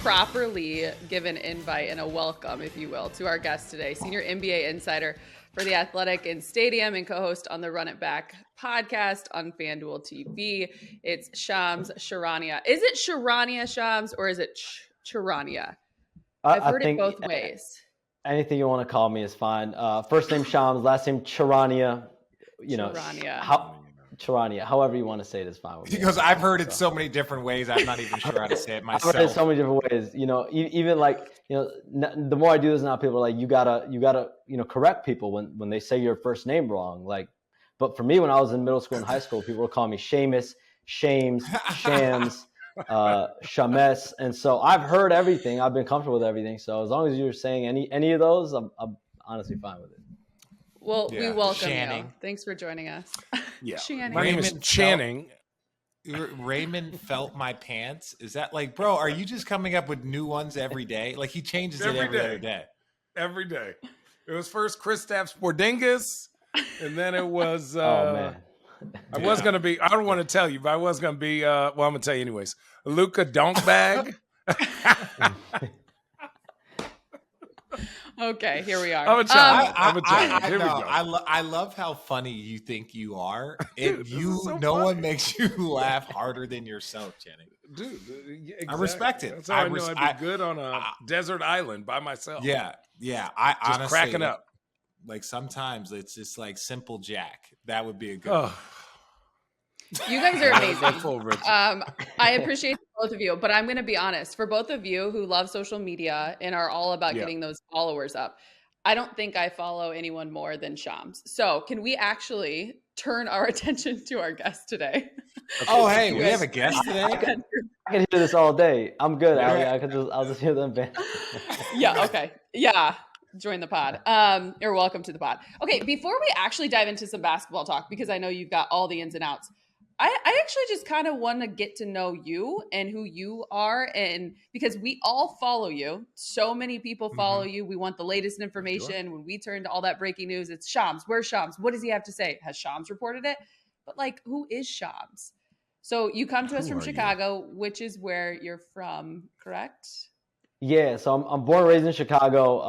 properly give an invite and a welcome, if you will, to our guest today, senior NBA insider for The Athletic and Stadium and co-host on the Run It Back podcast on FanDuel TV. It's Shams Charania. Is it Charania, Shams, or is it Charania? I've heard it both ways. Anything you want to call me is fine. First name Shams, last name Charania. Charania, however you want to say it is fine with me. Because I've heard it so many different ways, I'm not even sure how to say it myself. I've heard it so many different ways. Even the more I do this now, people are like, you gotta correct people when they say your first name wrong. But for me, when I was in middle school and high school, people would call me Seamus, Shames, Shams, Shames, and so I've heard everything. I've been comfortable with everything. So as long as you're saying any of those, I'm honestly fine with it. Well, we welcome you. Thanks for joining us. Yeah. Channing. My name is Channing. Raymond felt my pants. Is that like, bro, are you just coming up with new ones every day? Like he changes it every other day. Every day. It was first Kristaps Porzingis, and then it was oh man. I was gonna be, I don't want to tell you, but I was gonna be well, I'm gonna tell you anyways. Luka Donkbag. Okay, here we are. I'm a child. Here we go. I love how funny you think you are. And no funny. One makes you laugh harder than yourself, Channing. Dude, exactly. I respect it. That's how I know I'd be good on a desert island by myself. Yeah. I just honestly, cracking up. Like sometimes it's just like simple Jack. That would be a good one. You guys are amazing. I appreciate both of you, but I'm going to be honest. For both of you who love social media and are all about getting those followers up, I don't think I follow anyone more than Shams. So can we actually turn our attention to our guest today? Oh, hey, we have a guest today? I can hear this all day. I'm good. I'll just hear them. Yeah, okay. Yeah. Join the pod. Or welcome to the pod. Okay, before we actually dive into some basketball talk, because I know you've got all the ins and outs, I actually just kind of want to get to know you and who you are, and because we all follow you. So many people follow you. We want the latest information. Sure. When we turn to all that breaking news, it's Shams. Where's Shams? What does he have to say? Has Shams reported it? But who is Shams? So you come to us from Chicago, which is where you're from, correct? Yeah, so I'm born and raised in Chicago.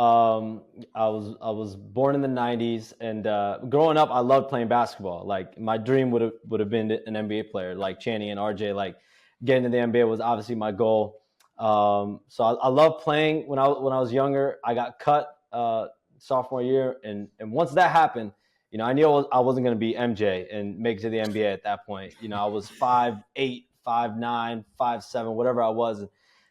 I was born in the 90s, and growing up, I loved playing basketball. Like my dream would have been an NBA player, like Channing and RJ. Like getting to the NBA was obviously my goal. So I loved playing when I was younger. I got cut sophomore year, and once that happened, I knew I wasn't going to be MJ and make it to the NBA at that point. I was 5'8", 5'9", 5'7", whatever I was.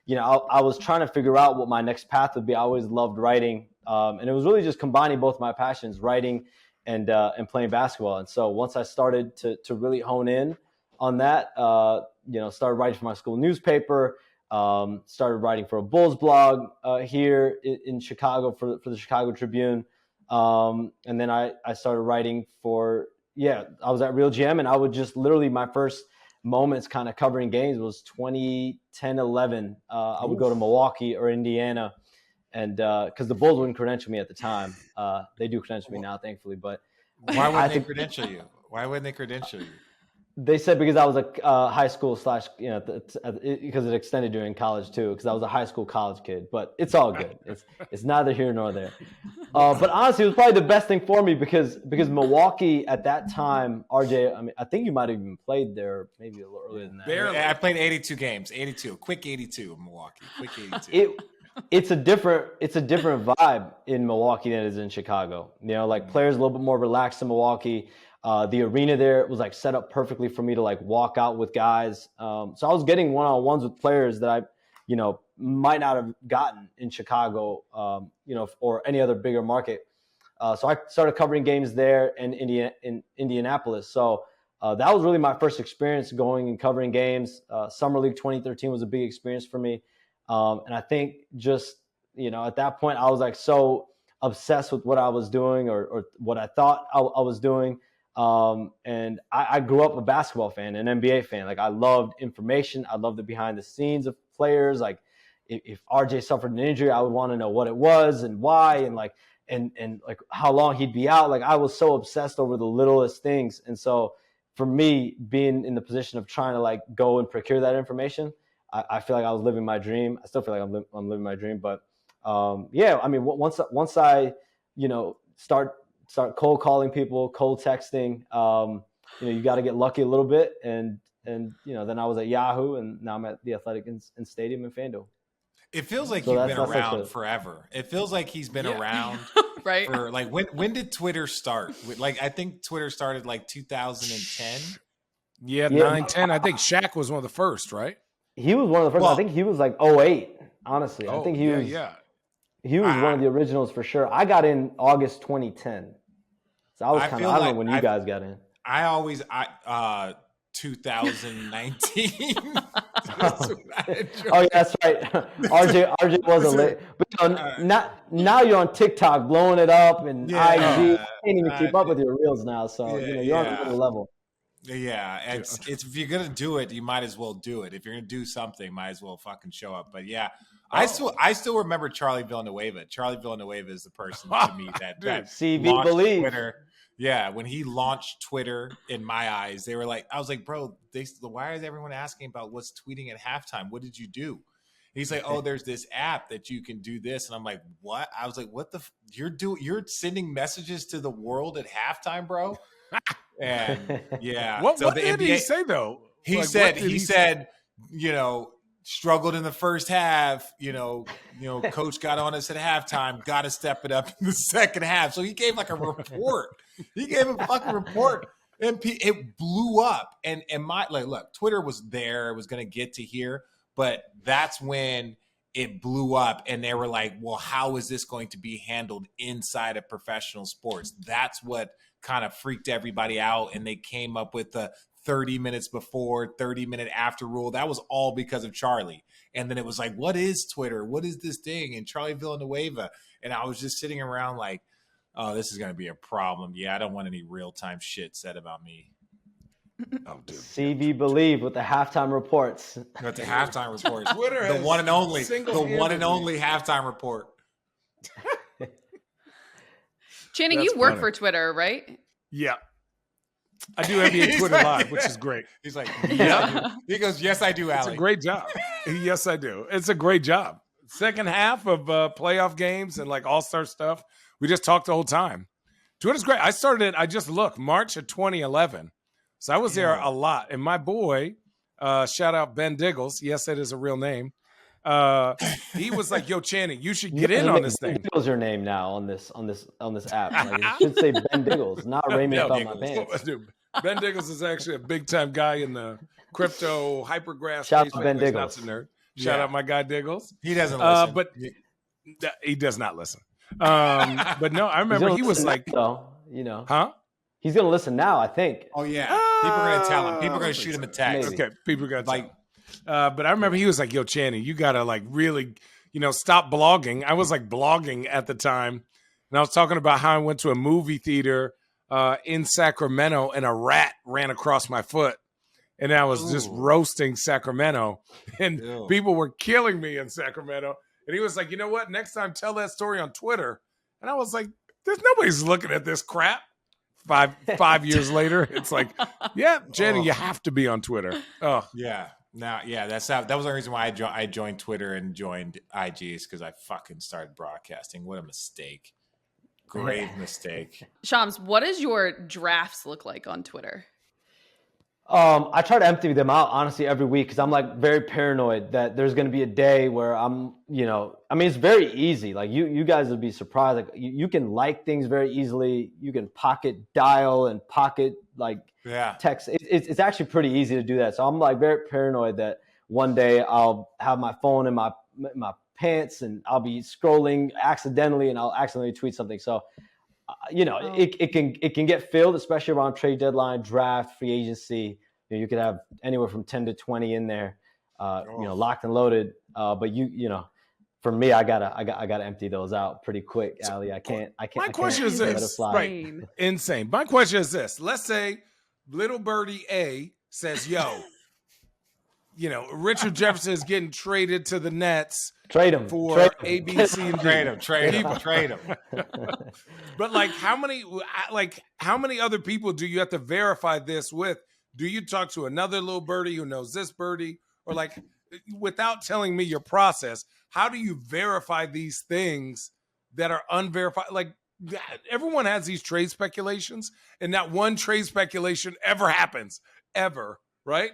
I was trying to figure out what my next path would be. I always loved writing, and it was really just combining both my passions, writing and playing basketball. And so once I started to really hone in on that, started writing for my school newspaper, started writing for a Bulls blog here in Chicago for the Chicago Tribune, and then I started writing for I was at Real GM, and I would just literally my first moments kind of covering games was 2010, 11. I would go to Milwaukee or Indiana, and because the Bulls wouldn't credential me at the time. They do credential me now, thankfully. But why wouldn't they credential you? Why wouldn't they credential you? They said because I was a high school / because it extended during college too, because I was a high school college kid. But it's all good. It's neither here nor there. But honestly, it was probably the best thing for me because Milwaukee at that time, RJ, I think you might have even played there maybe a little earlier than that. Barely. I played 82 games, 82, quick 82 in Milwaukee, quick 82. It's a different vibe in Milwaukee than it is in Chicago. Players a little bit more relaxed in Milwaukee. The arena there was set up perfectly for me to walk out with guys. So I was getting one-on-ones with players that I, might not have gotten in Chicago, or any other bigger market. So I started covering games there in Indianapolis. So that was really my first experience going and covering games. Summer League 2013 was a big experience for me. And I think just, at that point I was so obsessed with what I was doing or what I thought I was doing. And I grew up a basketball fan, an NBA fan. I loved information. I loved the behind the scenes of players. If RJ suffered an injury, I would want to know what it was and why, and how long he'd be out. I was so obsessed over the littlest things. And so for me, being in the position of trying to go and procure that information, I feel like I was living my dream. I still feel like I'm living my dream. But yeah, I mean, once I, start cold calling people, cold texting, you got to get lucky a little bit. And then I was at Yahoo, and now I'm at The Athletic in Stadium and FanDuel. It feels like you've been around forever. It feels like he's been around right. For like when did Twitter start? Like I think Twitter started like 2010. Yeah, 9, 10. I think Shaq was one of the first, right? He was one of the first. I think he was like 08, honestly. I think he was he was one of the originals for sure. I got in August 2010. So I was kind of, I don't know when you guys got in. I always 2019. Oh yeah, that's right. RJ wasn't late. But now you're on TikTok blowing it up and IG. You can't even keep up with your reels now. So you're on another level. Yeah, it's if you're gonna do it, you might as well do it. If you're gonna do something, might as well fucking show up. But yeah, I still remember Charlie Villanueva. Charlie Villanueva is the person to me that CV believe Twitter. Yeah, when he launched Twitter, in my eyes, they were like, I was like, bro, why is everyone asking about what's tweeting at halftime? What did you do? He's like, oh, there's this app that you can do this, and I'm like, what? I was like, what the? You're sending messages to the world at halftime, bro? And yeah, what did he say though? He said, struggled in the first half. Coach got on us at halftime. Got to step it up in the second half. So he gave like a report. He gave a fucking report, and it blew up. And look, Twitter was there. It was going to get to here, but that's when it blew up, and they were like, well, how is this going to be handled inside of professional sports? That's what kind of freaked everybody out, and they came up with the 30 minutes before, 30-minute after rule. That was all because of Charlie. And then it was like, what is Twitter? What is this thing? And Charlie Villanueva. And I was just sitting around like, oh, this is going to be a problem. Yeah, I don't want any real-time shit said about me. Oh, dude. CV Believe with the halftime reports. With the halftime reports. Twitter the one and only halftime report. Channing, you work for Twitter, right? Yeah. I do NBA Twitter Live, which is great. He's like, yeah. He goes, yes, I do, Allie. It's a great job. Yes, I do. It's a great job. Second half of playoff games and like all-star stuff. We just talked the whole time. Twitter's great. I started it, I just looked, March of 2011. So I was there a lot. And my boy, shout out Ben Diggles. Yes, that is a real name. He was like, yo, Channing, you should get in on this thing. Diggles your name now on this app. Like, it should say Ben Diggles, not Raymond Felt My Pants. Dude, Ben Diggles is actually a big time guy in the crypto hypergraph. Shout out Ben Diggles. Shout out my guy Diggles. He doesn't listen. But he does not listen. But no, I remember he was like, huh? He's gonna listen now, I think. Oh yeah, people are gonna tell him. People are gonna shoot him a text. Maybe. Okay, people are gonna like. But I remember he was like, yo, Channing, you gotta like really, stop blogging. I was like blogging at the time, and I was talking about how I went to a movie theater in Sacramento, and a rat ran across my foot, and I was just roasting Sacramento, and people were killing me in Sacramento. And he was like, you know what? Next time, tell that story on Twitter. And I was like, there's nobody's looking at this crap. Five years later, it's like, yeah, Channing, you have to be on Twitter. Oh, yeah. That was the reason why I joined Twitter and joined IG, is because I fucking started broadcasting. What a mistake. Grave mistake. Shams, what does your drafts look like on Twitter? I try to empty them out, honestly, every week, because I'm like very paranoid that there's going to be a day where it's very easy. Like you guys would be surprised. Like you can like things very easily. You can pocket dial and pocket text. It's actually pretty easy to do that. So I'm like very paranoid that one day I'll have my phone in my pants and I'll be scrolling accidentally and I'll accidentally tweet something. So it can get filled, especially around trade deadline, draft, free agency. You could have anywhere from 10 to 20 in there, locked and loaded. But for me, I gotta empty those out pretty quick, Allie. I can't. My question is this, right? Insane. My question is this: let's say little birdie A says, "Yo, Richard Jefferson is getting traded to the Nets." Trade him for A, B, C, and D. Trade him. But how many other people do you have to verify this with? Do you talk to another little birdie who knows this birdie, or without telling me your process, how do you verify these things that are unverified? Like, everyone has these trade speculations, and not one trade speculation ever happens, ever, right?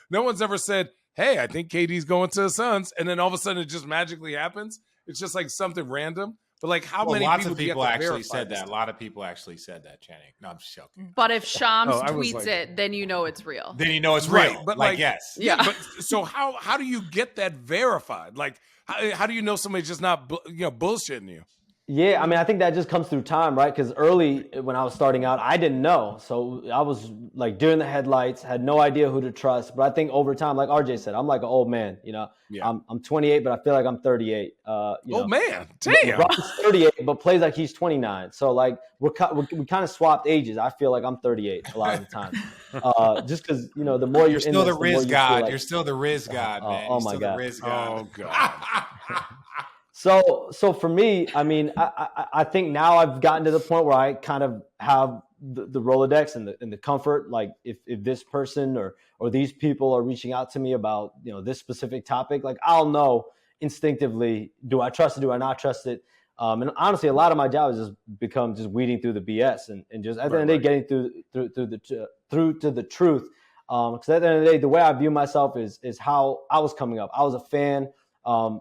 No one's ever said, hey, I think KD's going to the Suns, and then all of a sudden it just magically happens. It's just like something random. But like, how many lots people of people actually said that? A lot of people actually said that, Channing. No, I'm just joking. But if Shams tweets like, it, then you know it's real. Then you know it's real. Right, but like yes. Yeah. But so how do you get that verified? Like, how do you know somebody's just not bullshitting you? Yeah, I mean, I think that just comes through time, right? Because early when I was starting out, I didn't know. So I was like deer in the headlights, had no idea who to trust. But I think over time, like RJ said, I'm like an old man. Yeah. I'm 28, but I feel like I'm 38. Old man, damn. LeBron's 38, but plays like he's 29. So like we kind of swapped ages. I feel like I'm 38 a lot of the time. Just because the more you're still the Riz God. Like, you're still the Riz God, man. Oh my God. Oh God. So for me, I mean, I think now I've gotten to the point where I kind of have the Rolodex and the comfort. Like if this person or these people are reaching out to me about this specific topic, like I'll know instinctively, do I trust it? Do I not trust it? And honestly, a lot of my job is just weeding through the BS and just at the end of the day getting through to the truth. Because at the end of the day, the way I view myself is how I was coming up. I was a fan. I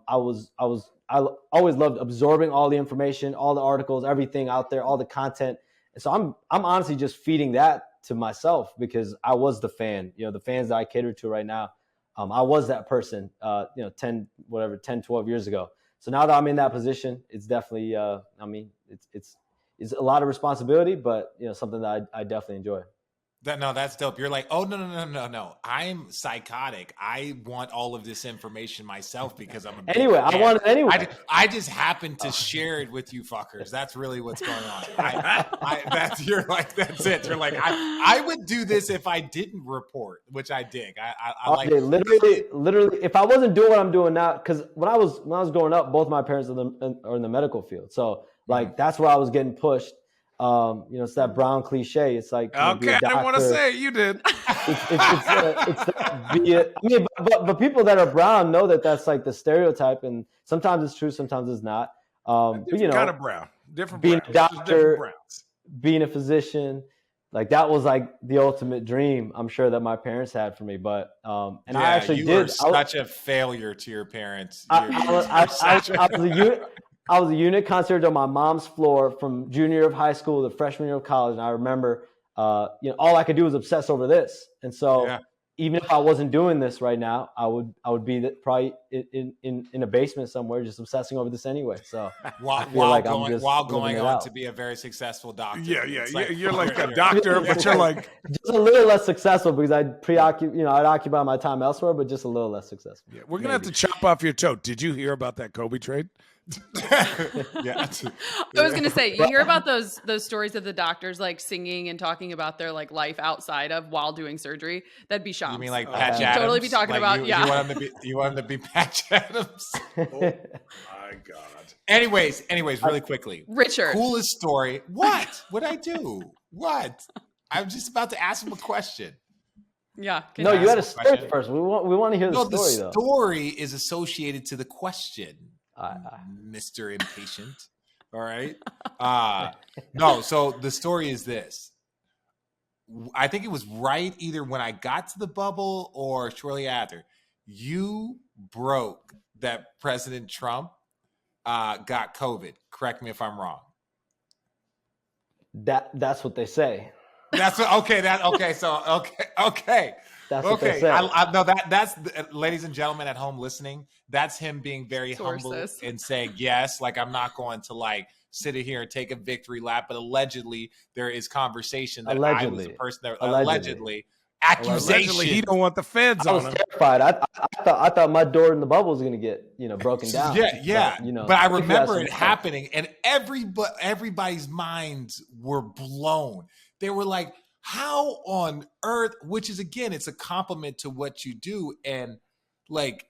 always loved absorbing all the information, all the articles, everything out there, all the content. And so I'm honestly just feeding that to myself because I was the fan. The fans that I cater to right now, I was that person, 10, 12 years ago. So now that I'm in that position, it's definitely, it's a lot of responsibility, but something that I definitely enjoy. That's dope. You're like, oh, no. I'm psychotic. I want all of this information myself because I'm a big fan. I want it anyway. I just happen to share it with you fuckers. That's really what's going on. That's it. You're like, I would do this if I didn't report, which I dig. I like literally, if I wasn't doing what I'm doing now, because when I was growing up, both my parents are in the medical field. So like, that's where I was getting pushed. It's that Brown cliche. It's like, okay, I didn't want to say it. You did. But people that are brown know that that's like the stereotype, and sometimes it's true, sometimes it's not. But kind of brown, different. Being browns. a doctor, being a physician, like that was like the ultimate dream. I'm sure that my parents had for me, but I actually you were such a failure to your parents. I was a unit concierge on my mom's floor from junior year of high school to freshman year of college. And I remember, all I could do was obsess over this. And so even if I wasn't doing this right now, I would be probably in a basement somewhere just obsessing over this anyway. So while going on to be a very successful doctor. Yeah. You're like a doctor, but you're like just a little less successful because I'd occupy my time elsewhere, but just a little less successful. Yeah, we're gonna have to chop off your toe. Did you hear about that Kobe trade? Yeah, I was gonna say, you hear about those stories of the doctors like singing and talking about their like life outside of while doing surgery. That'd be Shams. You mean like Patch Adams? Totally be talking about. You want him to be Patch Adams? Oh my God. Anyways, really quickly, Richard, coolest story. What? What'd I do? What? I'm just about to ask him a question. Yeah. No, you had a story first. We want to hear the story. The story is associated to the question. Mr. Impatient. All right. No, so the story is this. I think it was right either when I got to the bubble or shortly after. You broke that President Trump got COVID. Correct me if I'm wrong. That's what they say. That's what, okay. That's what they say. That's ladies and gentlemen at home listening. That's him being very humble and saying yes. Like I'm not going to like sit here and take a victory lap, but allegedly there is conversation that I was the person that allegedly accusation. Allegedly, he don't want the feds on him. I was terrified. I thought my door in the bubble was going to get broken down. Yeah. But I remember it happening, and everybody's minds were blown. They were like, how on earth, which is, again, it's a compliment to what you do. And like,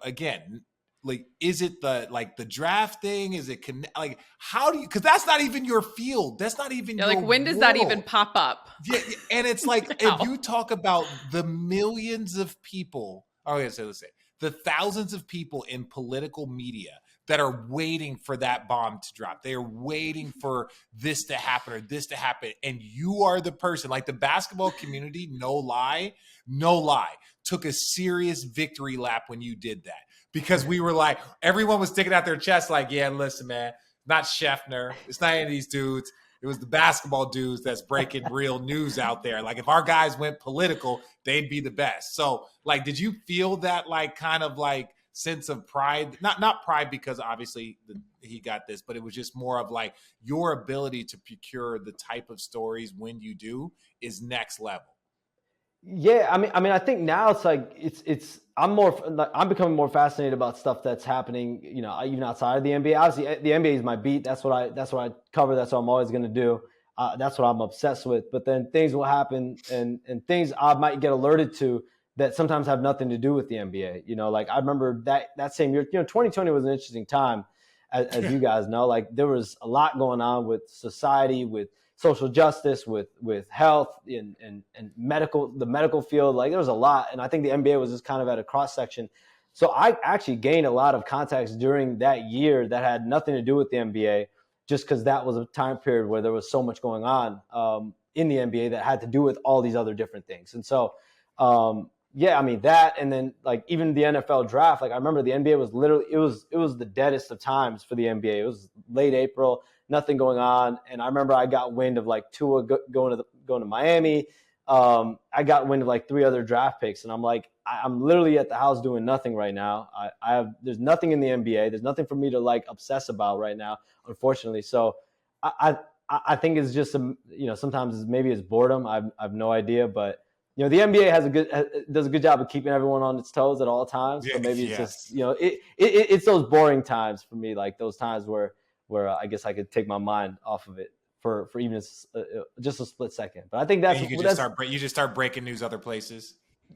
again, like, is it the draft thing? Is it like, how do you, cause that's not even your field. That's not even your like, when does world. That even pop up? Yeah. And it's like, if you talk about the millions of people let's say the thousands of people in political media that are waiting for that bomb to drop. They are waiting for this to happen or this to happen. And you are the person, like the basketball community, no lie, took a serious victory lap when you did that. Because we were like, everyone was sticking out their chest like, yeah, listen, man, not Scheffner. It's not any of these dudes. It was the basketball dudes that's breaking real news out there. Like if our guys went political, they'd be the best. So like, did you feel that like kind of like sense of pride? Not pride because obviously he got this, but it was just more of like your ability to procure the type of stories when you do is next level. Yeah, I mean, I think now it's like I'm becoming more fascinated about stuff that's happening, you know, even outside of the NBA. Obviously, the NBA is my beat. That's what I cover. That's what I'm always going to do. That's what I'm obsessed with. But then things will happen, and things I might get alerted to that sometimes have nothing to do with the NBA. You know, like I remember that same year. You know, 2020 was an interesting time, as you guys know. Like there was a lot going on with society, with social justice, with health and the medical field. Like there was a lot. And I think the NBA was just kind of at a cross section. So I actually gained a lot of contacts during that year that had nothing to do with the NBA, just because that was a time period where there was so much going on in the NBA that had to do with all these other different things. And so, yeah, I mean that, and then like even the NFL draft, like I remember the NBA was literally, it was the deadest of times for the NBA. It was late April, nothing going on. And I remember I got wind of like Tua going to Miami. I got wind of like 3 other draft picks, and I'm like, I'm literally at the house doing nothing right now. There's nothing in the NBA. There's nothing for me to like obsess about right now, unfortunately. So I think it's just sometimes maybe it's boredom. I've no idea, but you know, the NBA does a good job of keeping everyone on its toes at all times. So maybe it's just, you know, it's those boring times for me, like those times where I guess I could take my mind off of it for even just a split second. But I think you just start breaking news other places.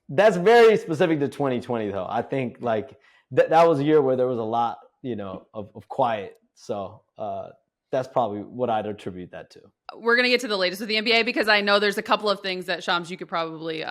That's very specific to 2020, though. I think like that was a year where there was a lot, you know, of quiet. So that's probably what I'd attribute that to. We're going to get to the latest with the NBA because I know there's a couple of things that, Shams, you could probably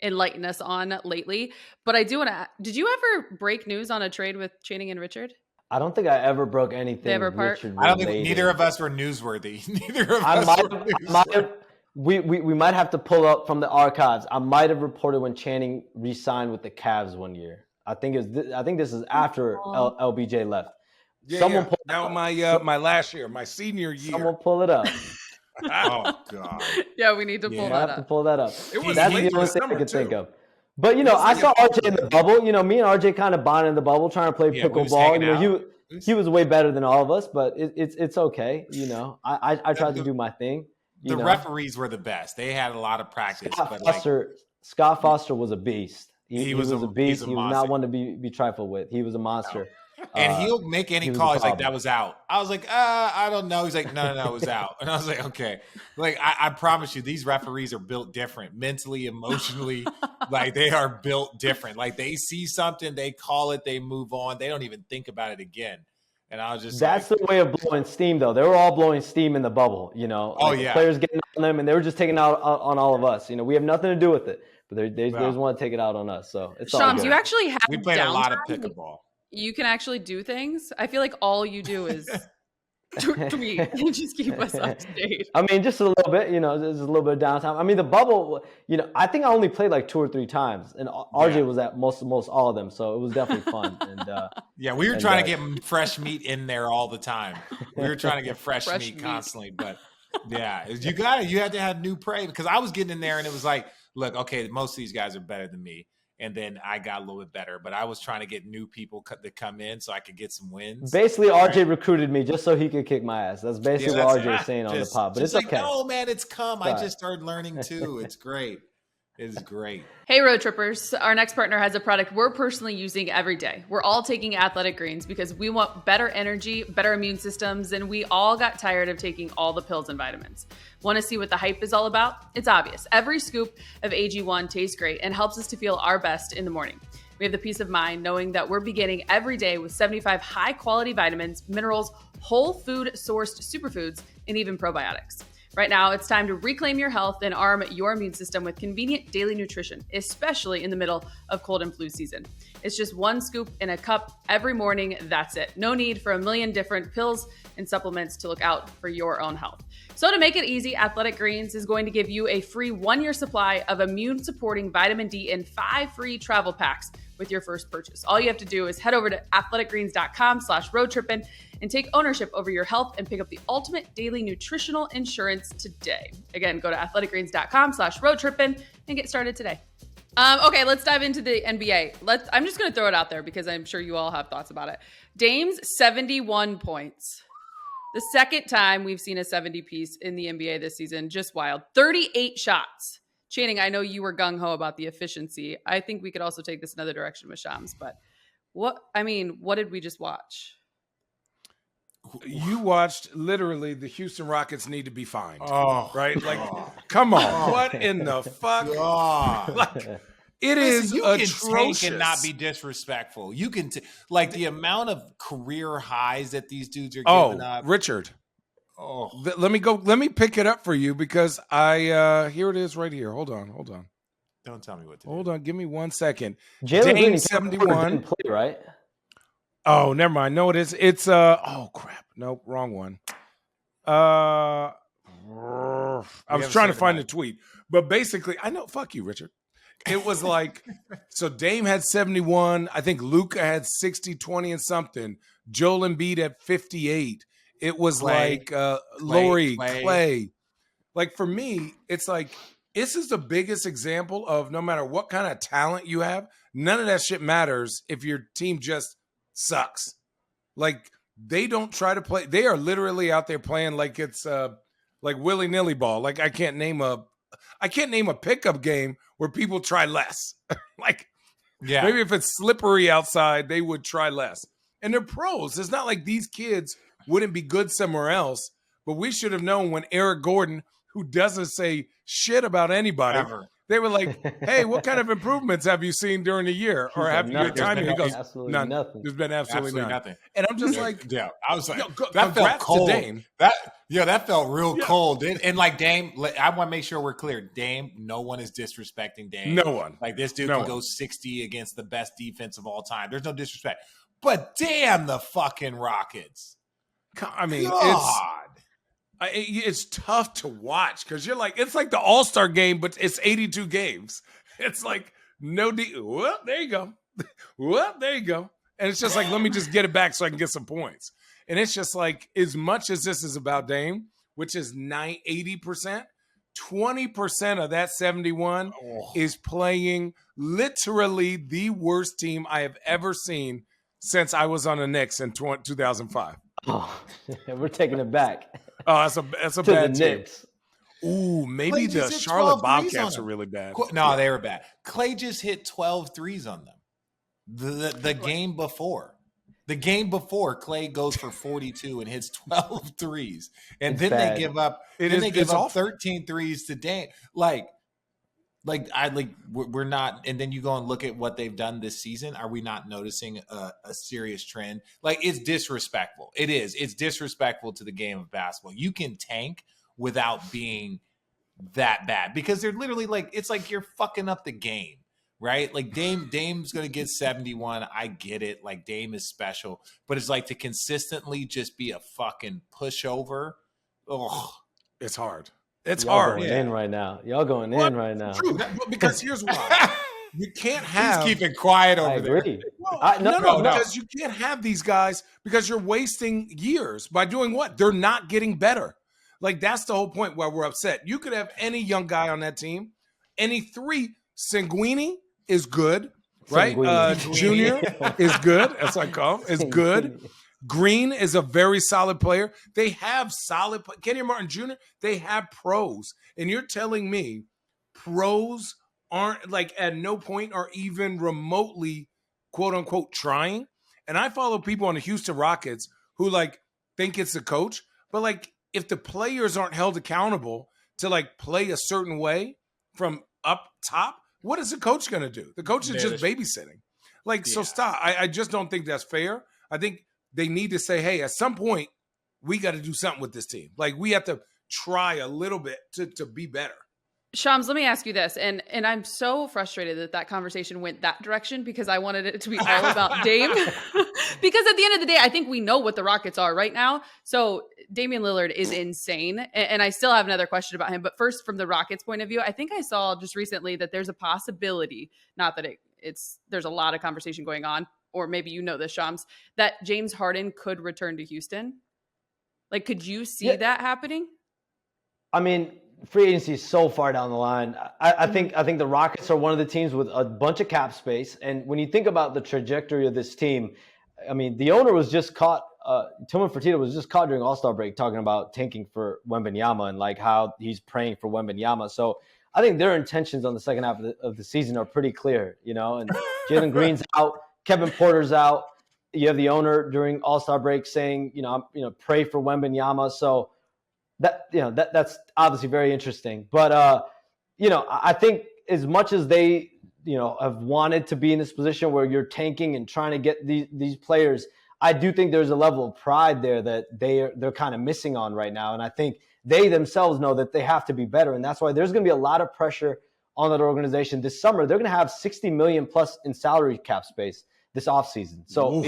enlighten us on lately. But I do want to, did you ever break news on a trade with Channing and Richard? I don't think I ever broke anything. They ever part? I don't think neither of us were newsworthy. Neither of us were newsworthy. We might have to pull up from the archives. I might have reported when Channing re-signed with the Cavs one year. I think this is after LBJ left. Someone pull that was my last year, my senior year. Someone pull it up. Oh God. Yeah, we need to pull that up. Have to pull that up. That's the only thing I could think of. But, you know, I saw RJ in the bubble. You know, me and RJ kind of bonded in the bubble trying to play pickleball. You know, he was way better than all of us, but it's okay. You know, I tried to do my thing. The referees were the best. They had a lot of practice. Scott Foster was a beast. He was a beast. He was not one to be trifled with. He was a monster. And he'll make any call. He's like, that was out. I was like, I don't know. He's like, no, it was out. And I was like, okay. Like, I promise you, these referees are built different, mentally, emotionally. Like, they are built different. Like, they see something, they call it, they move on. They don't even think about it again. And I was just that's the way of blowing steam, though. They were all blowing steam in the bubble, you know. The players getting on them, and they were just taking out on all of us. You know, we have nothing to do with it, but they just want to take it out on us. So it's Shams, you actually have we played a lot of pickleball. You can actually do things. I feel like all you do is tweet and just keep us up to date. I mean, just a little bit, you know, just a little bit of downtime. I mean, the bubble, you know, I think I only played like 2 or 3 times, and RJ was at most all of them, so it was definitely fun. And we were trying to get fresh meat in there all the time. We were trying to get fresh meat constantly, but you had to have new prey, because I was getting in there and it was like, look, okay, most of these guys are better than me. And then I got a little bit better, but I was trying to get new people to come in so I could get some wins. Basically, RJ recruited me just so he could kick my ass. That's basically what RJ is saying on the pod. But it's okay. No, man, it's come. I just started learning too. It's great. It's great. Hey, Road Trippers. Our next partner has a product we're personally using every day. We're all taking Athletic Greens because we want better energy, better immune systems, and we all got tired of taking all the pills and vitamins. Want to see what the hype is all about? It's obvious. Every scoop of AG1 tastes great and helps us to feel our best in the morning. We have the peace of mind knowing that we're beginning every day with 75 high-quality vitamins, minerals, whole food-sourced superfoods, and even probiotics. Right now, it's time to reclaim your health and arm your immune system with convenient daily nutrition, especially in the middle of cold and flu season. It's just one scoop in a cup every morning. That's it. No need for a million different pills and supplements to look out for your own health. So to make it easy, Athletic Greens is going to give you a free 1-year supply of immune-supporting vitamin D and 5 free travel packs with your first purchase. All you have to do is head over to athleticgreens.com/roadtrippin and take ownership over your health and pick up the ultimate daily nutritional insurance today. Again, go to athleticgreens.com/roadtrippin and get started today. Okay, let's dive into the NBA. I'm just going to throw it out there because I'm sure you all have thoughts about it. Dame's 71 points. The second time we've seen a 70-piece in the NBA this season. Just wild. 38 shots. Channing, I know you were gung-ho about the efficiency. I think we could also take this another direction with Shams, but what did we just watch? You watched literally the Houston Rockets need to be fined. Oh, right? Like, come on. What in the fuck? Like, it is you atrocious. Can tank and not be disrespectful. You can like the amount of career highs that these dudes are giving up. Richard. Let me pick it up for you because I here it is right here. Hold on. Don't tell me what to do. Hold on, give me 1 second. Jalen 71 didn't play, right? Oh, never mind. No, it is. It's oh crap. Nope, wrong one. I was trying to find the tweet. But basically, I know, fuck you, Richard. It was like, so Dame had 71. I think Luka had 60, 20 and something. Joel Embiid at 58. It was Clay. Like Laurie, Clay. Like for me, it's like, this is the biggest example of no matter what kind of talent you have, none of that shit matters if your team just sucks. Like they don't try to play. They are literally out there playing like it's like willy-nilly ball. Like I can't name a pickup game where people try less. Like maybe if it's slippery outside, they would try less. And they're pros. It's not like these kids wouldn't be good somewhere else, but we should have known when Eric Gordon, who doesn't say shit about anybody, ever. They were like, hey, what kind of improvements have you seen during the year? Or have your time? He goes, none. Nothing. There's been absolutely nothing. And I'm just like, I was like, that felt cold. Dame. That felt real cold. And like Dame, I want to make sure we're clear. Dame, no one is disrespecting Dame. No one. Like this dude can go 60 against the best defense of all time. There's no disrespect. But damn the fucking Rockets. I mean, it's tough to watch because you're like, it's like the All-Star game, but it's 82 games. It's like no well, there you go. Well, there you go. And it's just like, let me just get it back so I can get some points. And it's just like, as much as this is about Dame, which is 80%, 20% of that 71 is playing literally the worst team I have ever seen since I was on the Knicks in 2005. Oh, we're taking it back. Oh, that's a bad team. Knicks. Ooh, maybe the Charlotte Bobcats are really bad. No, they were bad. Clay just hit 12 threes on them. The game before. The game before, Clay goes for 42 and hits 12 threes. And then they give up 13 threes to Dame. We're not, and then you go and look at what they've done this season. Are we not noticing a serious trend? Like, it's disrespectful. It is. It's disrespectful to the game of basketball. You can tank without being that bad because they're literally like, it's like you're fucking up the game, right? Like Dame's going to get 71. I get it. Like Dame is special, but it's like to consistently just be a fucking pushover. Oh, it's hard. It's Y'all hard. Going in right now. Y'all going in right now. True, because here's why. You can't have. He's keeping quiet over there. Well, no, because you can't have these guys because you're wasting years by doing what? They're not getting better. Like, that's the whole point why we're upset. You could have any young guy on that team. Any three. Sanguini is good, right? Junior is good. That's what I call him. Is good. Green is a very solid player. They have solid – Kenny Martin Jr., they have pros. And you're telling me pros aren't, like, at no point are even remotely, quote-unquote, trying? And I follow people on the Houston Rockets who, like, think it's the coach. But, like, if the players aren't held accountable to, like, play a certain way from up top, what is the coach going to do? The coach is just babysitting. Like, so stop. I just don't think that's fair. I think – they need to say, hey, at some point, we got to do something with this team. Like, we have to try a little bit to be better. Shams, let me ask you this, and I'm so frustrated that conversation went that direction because I wanted it to be all about Dame. Because at the end of the day, I think we know what the Rockets are right now. So Damian Lillard is insane, and I still have another question about him. But first, from the Rockets' point of view, I think I saw just recently that there's a possibility, not that there's a lot of conversation going on, or maybe you know this, Shams, that James Harden could return to Houston. Like, could you see that happening? I mean, free agency is so far down the line. I think the Rockets are one of the teams with a bunch of cap space. And when you think about the trajectory of this team, I mean, the owner was just caught. Tillman Fertitta was just caught during All-Star break talking about tanking for Wembanyama and like how he's praying for Wembanyama. So I think their intentions on the second half of the season are pretty clear, you know. And Jalen Green's out, Kevin Porter's out. You have the owner during All-Star break saying, pray for Wembanyama. So that's obviously very interesting. But I think as much as they have wanted to be in this position where you're tanking and trying to get these players, I do think there's a level of pride there that they're kind of missing on right now. And I think they themselves know that they have to be better. And that's why there's going to be a lot of pressure on that organization this summer. They're going to have $60 million plus in salary cap space this offseason. So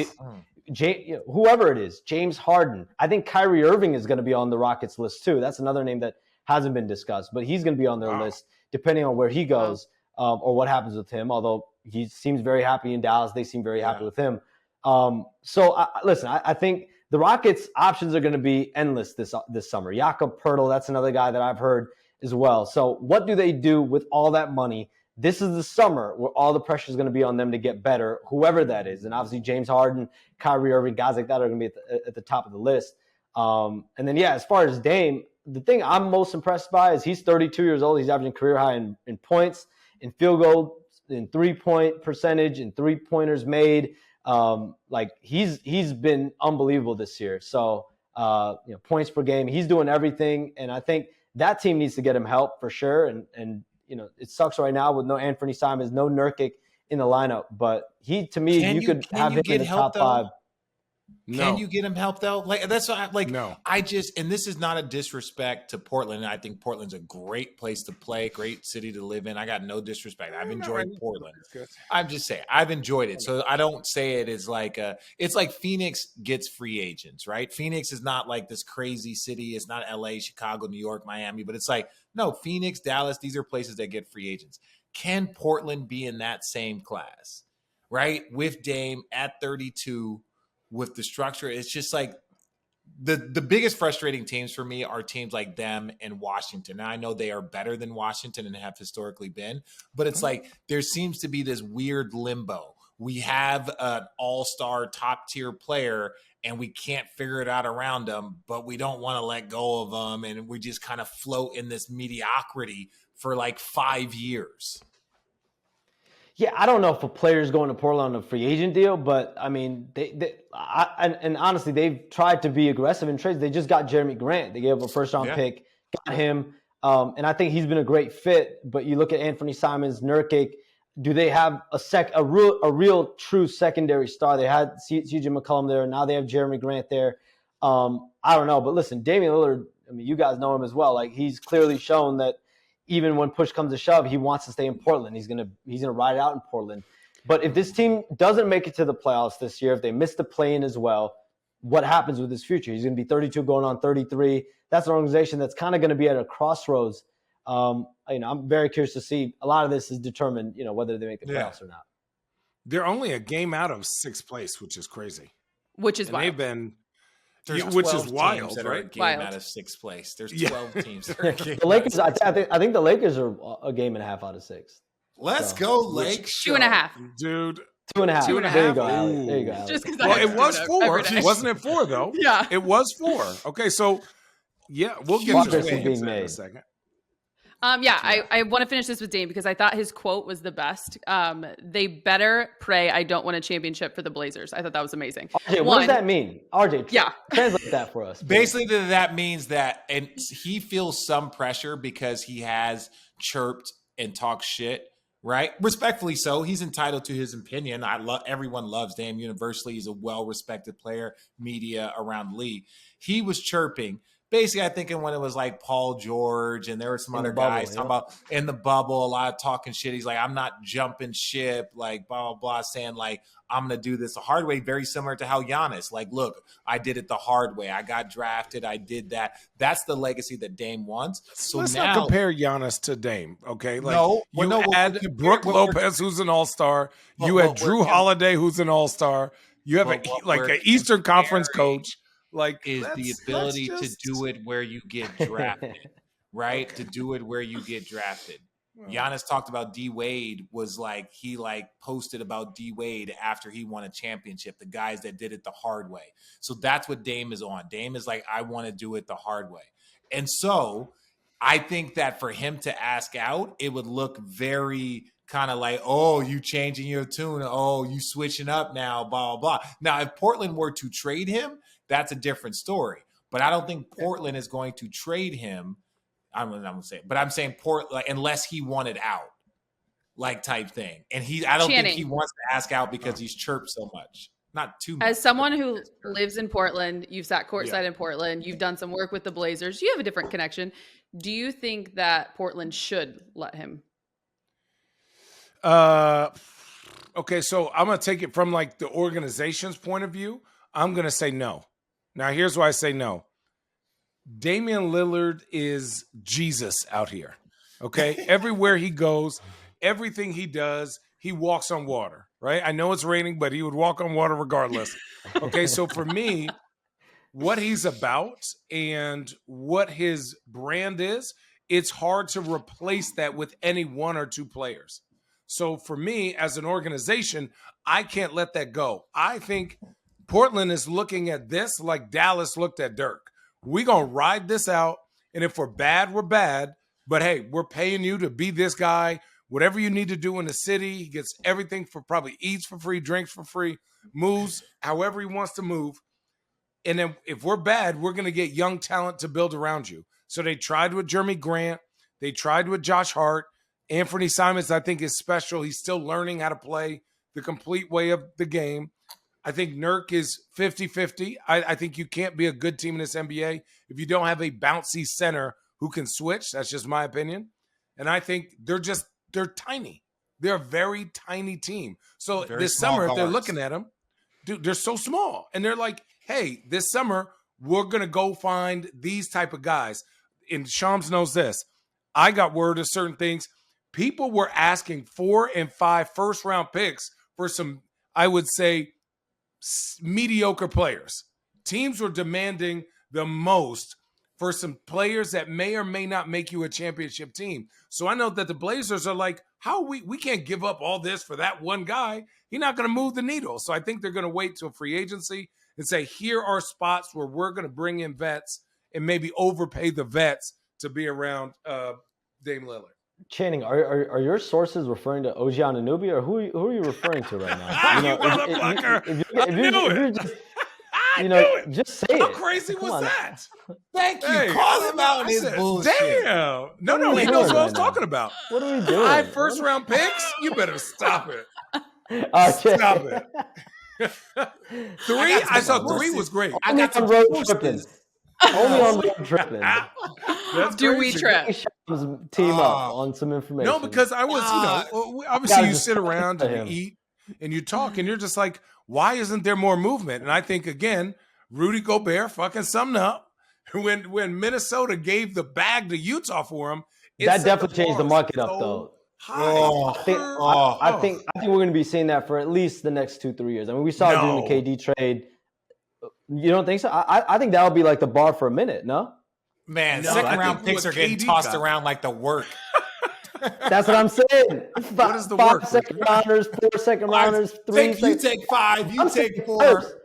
whoever it is, James Harden, I think Kyrie Irving is going to be on the Rockets list too. That's another name that hasn't been discussed, but he's going to be on their list depending on where he goes or what happens with him. Although he seems very happy in Dallas. They seem very happy with him. Listen, I think the Rockets' options are going to be endless this summer. Jakob Poeltl, that's another guy that I've heard as well. So what do they do with all that money? This is the summer where all the pressure is going to be on them to get better, whoever that is. And obviously James Harden, Kyrie Irving, guys like that are going to be at the top of the list. And then, as far as Dame, the thing I'm most impressed by is he's 32 years old. He's averaging career high in points, in field goals, in three-point percentage, in three-pointers made. He's been unbelievable this year. So, points per game, he's doing everything. And I think that team needs to get him help for sure. And it sucks right now with no Anthony Simons, no Nurkic in the lineup. But you could have him in the top five. Can you get him help though? Like that's what no. And this is not a disrespect to Portland. I think Portland's a great place to play, great city to live in. I got no disrespect. I've enjoyed Portland. I'm just saying I've enjoyed it. So I don't say it as it's like Phoenix gets free agents, right? Phoenix is not like this crazy city. It's not LA, Chicago, New York, Miami, but it's like, no, Phoenix, Dallas, these are places that get free agents. Can Portland be in that same class, right? With Dame at 32, with the structure, it's just like the biggest frustrating teams for me are teams like them and Washington. Now I know they are better than Washington and have historically been, but it's like there seems to be this weird limbo. We have an all-star top tier player and we can't figure it out around them, but we don't want to let go of them. And we just kind of float in this mediocrity for like 5 years. Yeah, I don't know if a player is going to Portland on a free agent deal, but I mean, honestly, they've tried to be aggressive in trades. They just got Jeremy Grant. They gave up a first-round pick, got him, and I think he's been a great fit. But you look at Anthony Simons, Nurkic. Do they have a real true secondary star? They had CJ McCollum there. Now they have Jeremy Grant there. I don't know, but listen, Damian Lillard. I mean, you guys know him as well. Like he's clearly shown that. Even when push comes to shove, he wants to stay in Portland. He's gonna ride it out in Portland. But if this team doesn't make it to the playoffs this year, if they miss the play-in as well, what happens with his future? He's gonna be 32 going on 33. That's an organization that's kind of gonna be at a crossroads. I'm very curious to see. A lot of this is determined, whether they make the playoffs or not. They're only a game out of sixth place, which is crazy. Which is wild. They've been. Which is wild, right? Game out of sixth place. There's 12 teams. That are the Lakers, I think the Lakers are a game and a half out of sixth. Let's go, Lakers. 2.5, dude. 2.5. 2.5. There you go. There you go. Just it was 4. Wasn't it 4 though? Yeah, it was 4. Okay, so we'll get to the wins in a second. I want to finish this with Dame because I thought his quote was the best. They better pray I don't win a championship for the Blazers. I thought that was amazing. RJ, what does that mean? RJ, translate that for us. Please. Basically, that means that and he feels some pressure because he has chirped and talked shit, right? Respectfully so. He's entitled to his opinion. Everyone loves Dame universally. He's a well-respected player, media around the league. He was chirping basically, I think when it was like Paul George and there were some other guys talking about in the bubble, a lot of talking shit. He's like, I'm not jumping ship, like blah, blah, blah, saying like, I'm going to do this the hard way, very similar to how Giannis, like, look, I did it the hard way. I got drafted. I did that. That's the legacy that Dame wants. So let's now, not compare Giannis to Dame, okay? Like, you had Brooke Lopez, who's an all-star. You had Drew Holiday, who's an all-star. You have an Eastern Conference coach. Like, is the ability to do it where you get drafted, right? To do it where you get drafted. Giannis talked about D Wade was like, he like posted about D Wade after he won a championship, the guys that did it the hard way. So that's what Dame is on. Dame is like, I want to do it the hard way. And so I think that for him to ask out, it would look very kind of like, oh, you changing your tune. Oh, you switching up now, blah, blah, blah. Now, if Portland were to trade him, that's a different story. But I don't think Portland is going to trade him. I'm gonna say, but I'm saying Portland, like, unless he wanted out, like type thing. And I don't think he wants to ask out because he's chirped so much. Not too much. As someone who lives in Portland, you've sat courtside in Portland, you've done some work with the Blazers, you have a different connection. Do you think that Portland should let him? Okay, so I'm gonna take it from like the organization's point of view. I'm gonna say no. Now, here's why I say no. Damian Lillard is Jesus out here, okay? Everywhere he goes, everything he does, he walks on water, right? I know it's raining, but he would walk on water regardless. Okay, so for me, what he's about and what his brand is, it's hard to replace that with any one or two players. So for me, as an organization, I can't let that go. I think Portland is looking at this like Dallas looked at Dirk. We're going to ride this out, and if we're bad, we're bad. But, hey, we're paying you to be this guy. Whatever you need to do in the city, he gets everything for probably eats for free, drinks for free, moves however he wants to move. And then if we're bad, we're going to get young talent to build around you. So they tried with Jeremy Grant. They tried with Josh Hart. Anthony Simons, I think, is special. He's still learning how to play the complete way of the game. I think Nurk is 50-50. I think you can't be a good team in this NBA if you don't have a bouncy center who can switch. That's just my opinion. And I think they're tiny. They're a very tiny team. So this summer, if they're looking at them, dude, they're so small. And they're like, hey, this summer, we're going to go find these type of guys. And Shams knows this. I got word of certain things. People were asking 4 and 5 first-round picks for some, I would say, mediocre players. Teams were demanding the most for some players that may or may not make you a championship team. So I know that the Blazers are like, how we can't give up all this for that one guy. He's not going to move the needle. So I think they're going to wait till free agency and say, here are spots where we're going to bring in vets and maybe overpay the vets to be around Dame Lillard. Channing, are your sources referring to OG Anunoby, or who are you referring to right now? You know, just say it. How crazy was that? Thank you. Call him out in his bullshit. Damn. No, he knows what I was talking about. What are we doing? 5 first-round picks? You better stop it. Okay. Stop it. 3? I saw 3 was great. I got some Road Trippin. Only on Road Trippin. Do we trip? Team up on some information. No, because I was, obviously you sit around and you eat and you talk and you're just like, why isn't there more movement? And I think, again, Rudy Gobert fucking summed up when Minnesota gave the bag to Utah for him. That definitely changed the market up, though. I think we're going to be seeing that for at least the next 2-3 years. I mean, we saw it during the KD trade. You don't think so? I think that'll be like the bar for a minute, no? Man, second-round picks are getting tossed around like the work. That's what I'm saying. What is the work? 5 second rounders, 4 second rounders, 3 You take 5, you take 4.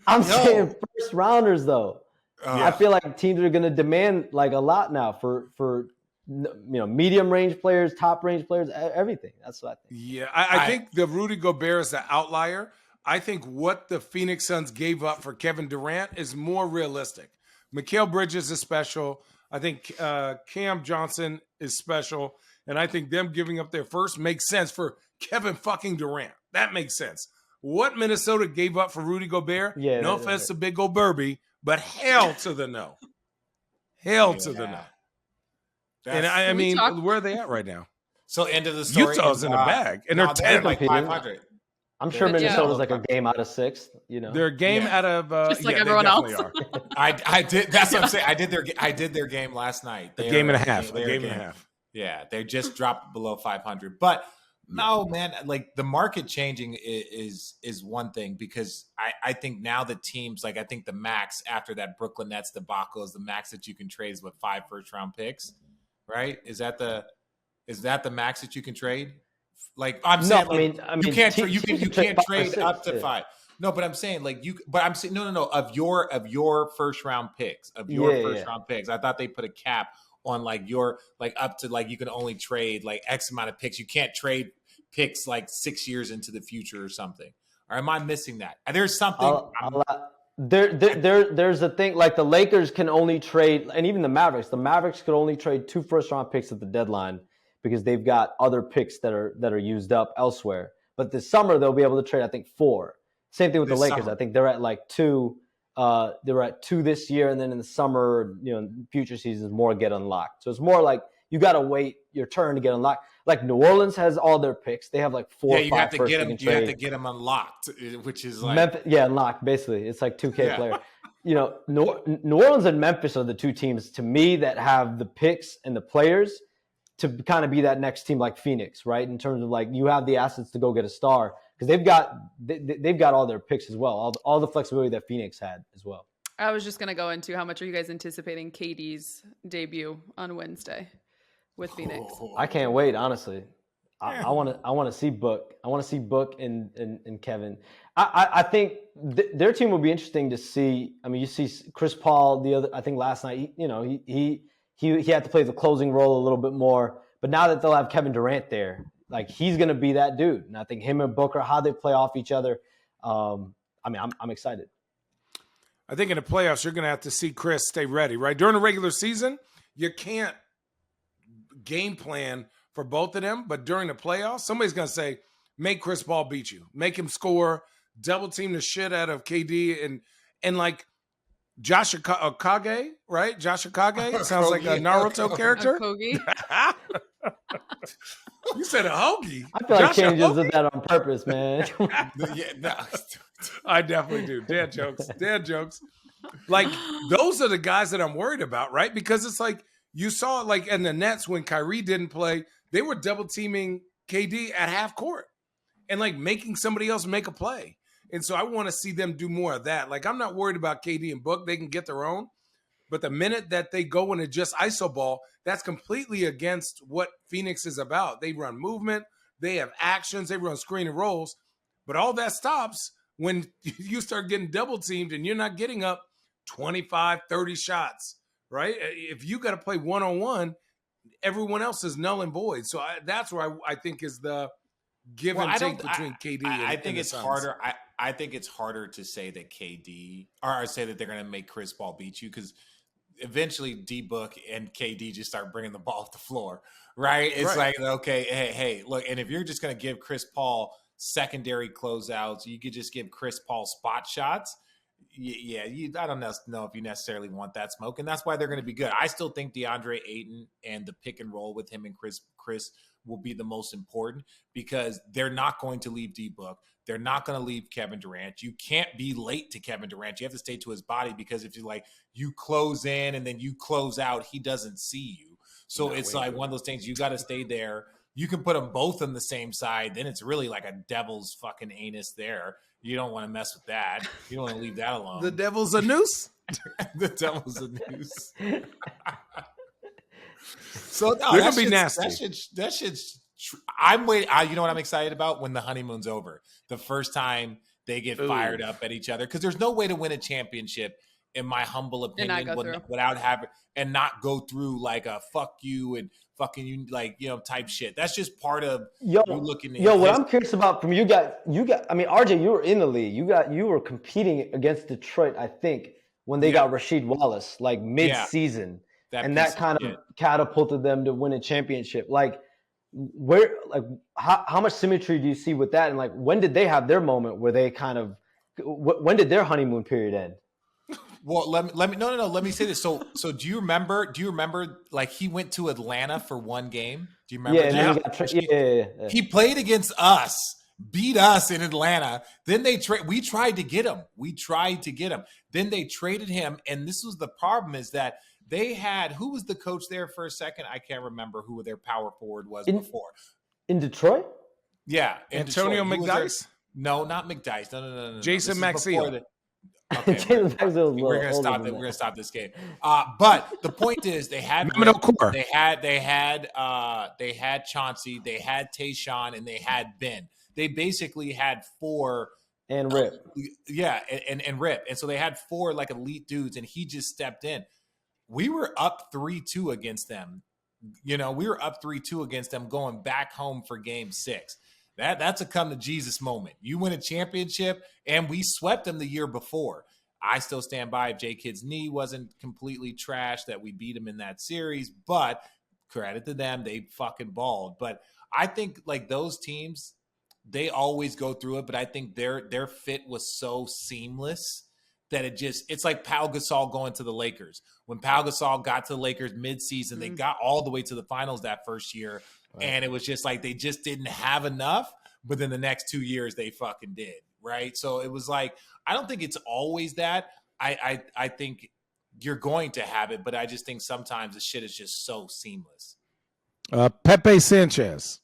I'm saying first rounders, though. I feel like teams are going to demand like a lot now for medium range players, top range players, everything. That's what I think. Yeah, I think the Rudy Gobert is the outlier. I think what the Phoenix Suns gave up for Kevin Durant is more realistic. Mikal Bridges is special. I think Cam Johnson is special. And I think them giving up their first makes sense for Kevin fucking Durant. That makes sense. What Minnesota gave up for Rudy Gobert, no offense to Big Old Burby, but hell to the no. Hell to the no. And I mean, talk? where are they at right now? So end of the story. Utah's in the bag, and they're 10. Like 500. I'm sure But, Minnesota's like a game out of 6. They're a game out of just like yeah, everyone else. are. I did. That's what I'm saying. I did their game last night. A game and a half. Yeah, they just dropped below 500. But no, man, like the market changing is one thing, because I think now the teams, like I think the max after that Brooklyn Nets debacle is the max that you can trade is 5 first-round picks, right? Is that the max that you can trade? Like I'm saying, you can't trade up to 5. No, but I'm saying no. Of your first round picks, round picks. I thought they put a cap on your up to you can only trade X amount of picks. You can't trade picks 6 years into the future or something. Or am I missing that? There's something. There's a thing the Lakers can only trade, and even the Mavericks. The Mavericks could only trade 2 first round picks at the deadline, because they've got other picks that are used up elsewhere. But this summer they'll be able to trade, I think, 4. Same thing with the Lakers. Summer. I think they're at 2. They were at 2 this year, and then in the summer, future seasons more get unlocked. So it's more you got to wait your turn to get unlocked. New Orleans has all their picks. They have 4 or 5 you have to first get them. You have to get them unlocked, which is Memphis, unlocked. Basically, it's 2K player. New Orleans and Memphis are the 2 teams to me that have the picks and the players to kind of be that next team like Phoenix, right? In terms of you have the assets to go get a star, because they've got all their picks as well, all the flexibility that Phoenix had as well. I was just going to go into how much are you guys anticipating KD's debut on Wednesday with Phoenix? I can't wait, honestly. I want to see Book. I want to see Book and Kevin. I think their team will be interesting to see. I mean, you see Chris Paul I think last night. He had to play the closing role a little bit more, but now that they'll have Kevin Durant there, he's going to be that dude. And I think him and Booker, how they play off each other. I'm excited. I think in the playoffs, you're going to have to see Chris stay ready, right? During the regular season, you can't game plan for both of them, but during the playoffs, somebody's going to say, make Chris Paul beat you, make him score, double team the shit out of KD, and Josh Okage, right? Josh Okage sounds like a Naruto character. You said a hoagie. I feel like changes did that on purpose, man. I definitely do. Dad jokes. Those are the guys that I'm worried about, right? Because it's you saw in the Nets when Kyrie didn't play, they were double teaming KD at half court and making somebody else make a play. And so I want to see them do more of that. I'm not worried about KD and Book. They can get their own. But the minute that they go into just iso ball, that's completely against what Phoenix is about. They run movement. They have actions. They run screen and rolls. But all that stops when you start getting double teamed and you're not getting up 25, 30 shots, right? If you got to play one-on-one, everyone else is null and void. So that's where I think is the give and take between KD and I think and it's harder. I think it's harder to say that KD or say that they're going to make Chris Paul beat you, because eventually D-Book and KD just start bringing the ball off the floor, right? It's okay, hey, look, and if you're just going to give Chris Paul secondary closeouts, you could just give Chris Paul spot shots. I don't know if you necessarily want that smoke, and that's why they're going to be good. I still think DeAndre Ayton and the pick and roll with him and Chris will be the most important, because they're not going to leave D-Book. They're not going to leave Kevin Durant. You can't be late to Kevin Durant. You have to stay to his body, because if you close in and then you close out, he doesn't see you. So it's one of those things, you got to stay there. You can put them both on the same side. Then it's really like a devil's fucking anus there. You don't want to mess with that. You don't want to leave that alone. The devil's a noose? The devil's a noose. So no, they're going to be nasty. That shit's I'm waiting. You know what I'm excited about? When the honeymoon's over, the first time they get fired up at each other, because there's no way to win a championship, in my humble opinion, without having and not go through a fuck you and fucking you type shit. That's just part of you looking at what I'm curious about from you guys. I mean, RJ, you were in the league. You were competing against Detroit, I think, when they got Rasheed Wallace mid-season, and that kind of catapulted them to win a championship. How much symmetry do you see with that? And when did they have their moment where they when did their honeymoon period end? Well, let me no. Let me say this. So do you remember? Like he went to Atlanta for one game? Do you remember? Yeah, that? He played against us, beat us in Atlanta. Then we tried to get him. Then they traded him, and this was the problem: is that they had who was the coach there for a second? I can't remember who their power forward was before. In Detroit? Yeah, Antonio McDyess. No, not McDyess. No. Jason Maxiell. Okay, we're gonna stop this game. But the point is, they had Chauncey, they had Tayshaun, and they had Ben. They basically had four and Rip. And Rip, and so they had four like elite dudes, and he just stepped in. We were up 3-2 against them. We were up 3-2 against them going back home for game 6. That's a come to Jesus moment. You win a championship, and we swept them the year before. I still stand by if J-Kid's knee wasn't completely trash that we beat him in that series, but credit to them, they fucking balled. But I think like those teams, they always go through it, but I think their fit was so seamless that it's like Pau Gasol going to the Lakers. When Pau Gasol got to the Lakers midseason, they got all the way to the finals that first year. Right. And it was just like they just didn't have enough, but then the next 2 years they fucking did, right? So it was like, I don't think it's always that. I think you're going to have it, but I just think sometimes the shit is just so seamless. Pepe Sanchez.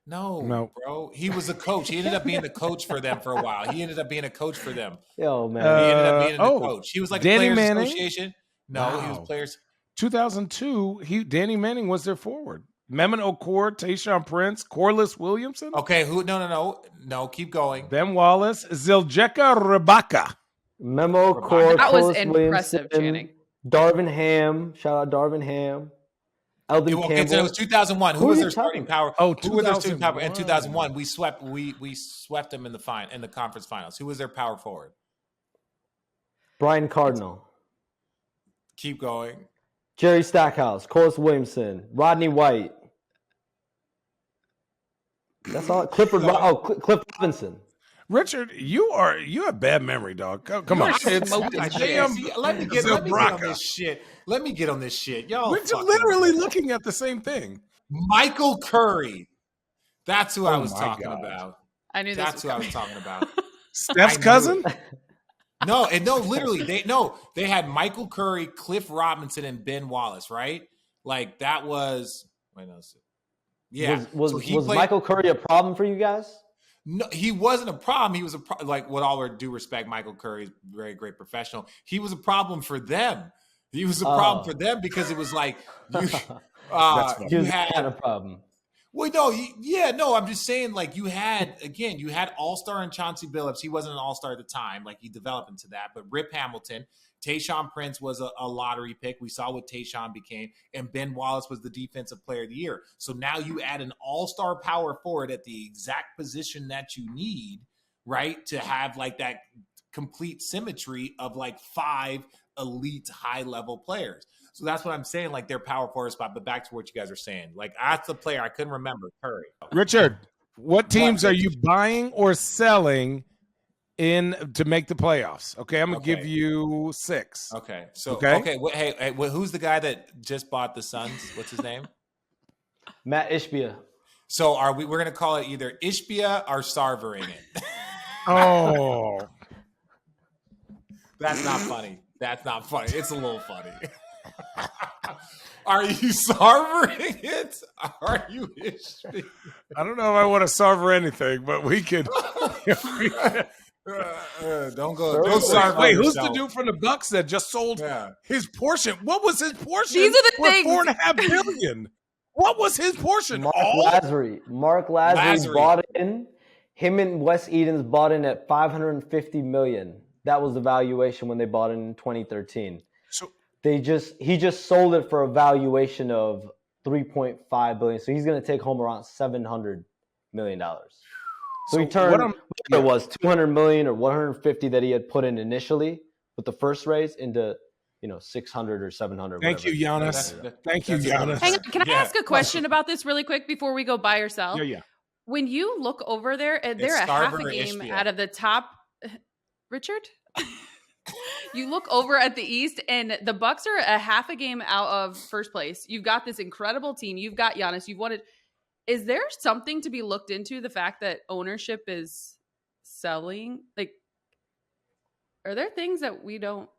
No, bro. He was a coach. He ended up being the coach for them for a while. Yo, man. He ended up being a coach. He was like Danny a Players Manning? Association. No, Wow. He was Players. 2002, Danny Manning was their forward. Memon Okor, Tayshaun Prince, Corliss Williamson. Okay, who? No. Keep going. Ben Wallace, Ziljeka Rebecca. Memo Okor. That was Corliss impressive, Williamson, Channing. Darvin Ham. Shout out Darvin Ham. Eldon Campbell. It was 2001. Who was their starting power? Oh, who was their starting power? 2001. In 2001, we swept them in the conference finals. Who was their power forward? Brian Cardinal. Keep going. Jerry Stackhouse. Corliss Williamson. Rodney White. That's all. Cliff Robinson. Richard, you have bad memory, dog. Come on. Let me get on this shit. Let me get on this shit. Y'all We're literally looking at the same thing. Michael Curry. That's who I was my talking God. about. I knew That's who I was talking about. Steph's cousin? No, literally, they had Michael Curry, Cliff Robinson, and Ben Wallace, right? Like that was yeah. Was Michael Curry a problem for you guys? No, he wasn't a problem. He was like, with all due respect, Michael Curry is a very great professional. He was a problem for them. He was a problem for them because it was like you had a problem. Well, no, I'm just saying, like, you had All-Star and Chauncey Billups. He wasn't an All-Star at the time. Like, he developed into that. But Rip Hamilton, Tayshaun Prince was a lottery pick. We saw what Tayshaun became. And Ben Wallace was the Defensive Player of the Year. So now you add an All-Star power forward at the exact position that you need, right, to have, like, that complete symmetry of, like, 5 elite high-level players. So that's what I'm saying, like their power forward spot. But back to what you guys are saying. Like, that's the player I couldn't remember, Curry. Richard, what teams are you buying or selling in to make the playoffs? Okay, I'm going to give you 6. Okay. So, okay. Hey, who's the guy that just bought the Suns? What's his name? Matt Ishbia. So we're going to call it either Ishbia or Sarver in it. Oh. That's not funny. That's not funny. It's a little funny. Are you sarvering it? Are you Ishbia? I don't know if I want to sarver anything, but we could. Don't sarver. Wait, who's the dude from the Bucks that just sold his portion? What was his portion? These are the things. $4.5 billion. What was his portion? Mark Lazary bought in. Him and Wes Edens bought in at $550 million. That was the valuation when they bought in 2013. So he just sold it for a valuation of $3.5 billion. So he's going to take home around $700 million. So he turned it was $200 million or $150 that he had put in initially with the first raise into 600 or 700. Thank you, Giannis. Thank you, Giannis. Hang on, can I ask a question about this really quick before we go buy or sell? Yeah. When you look over there, they're a half a game out of the top. Richard, You look over at the East, and the Bucks are a half a game out of first place. You've got this incredible team. You've got Giannis. You've won it. Is there something to be looked into? The fact that ownership is selling, like, are there things that we don't?